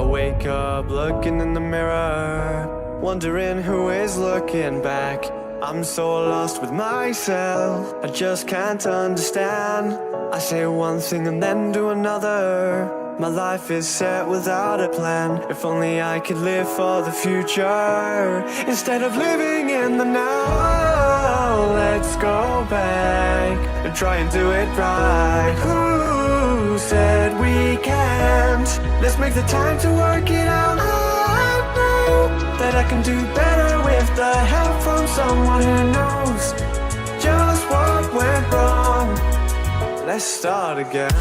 wake up looking in the mirror, wondering who is looking back. I'm so lost with myself, I just can't understand. I say one thing and then do another. My life is set without a plan. If only I could live for the future instead of living in the now. Let's go back and try and do it right. Who said we can't? Let's make the time to work it out. I know that I can do better with the help from someone who knows just what went wrong. Let's start again.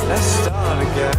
Let's start again.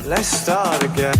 Let's start again.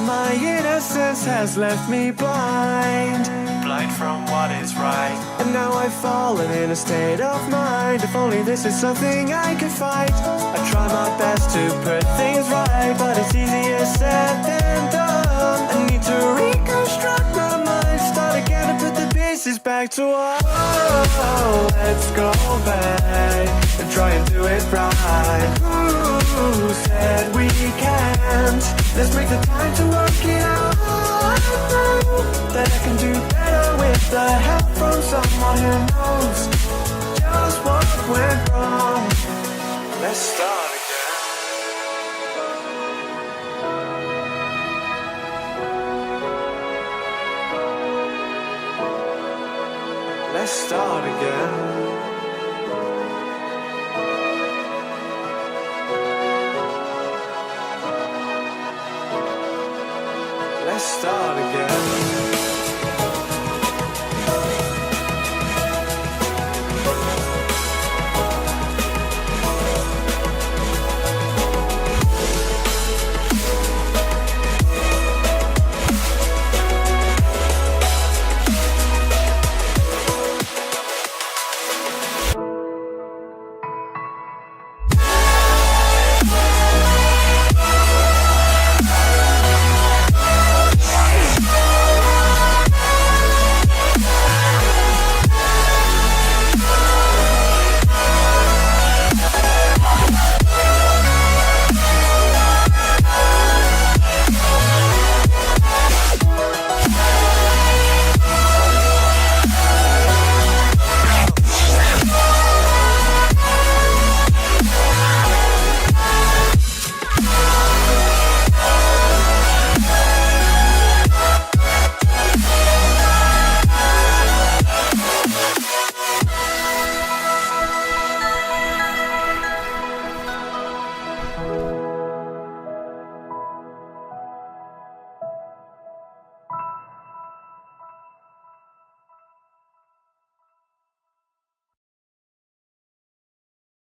My innocence has left me blind from what is right. And now I've fallen in a state of mind. If only this is something I could fight. I try my best to put things right, but it's easier said than done. I need to reconstruct my mind, start again and put the pieces back to one. Let's go back and try and do it right. Who said we can't? Let's make the time to work it out. I know that I can do better with the help from someone who knows just what went wrong. Let's start again. Let's start again. Let's start again.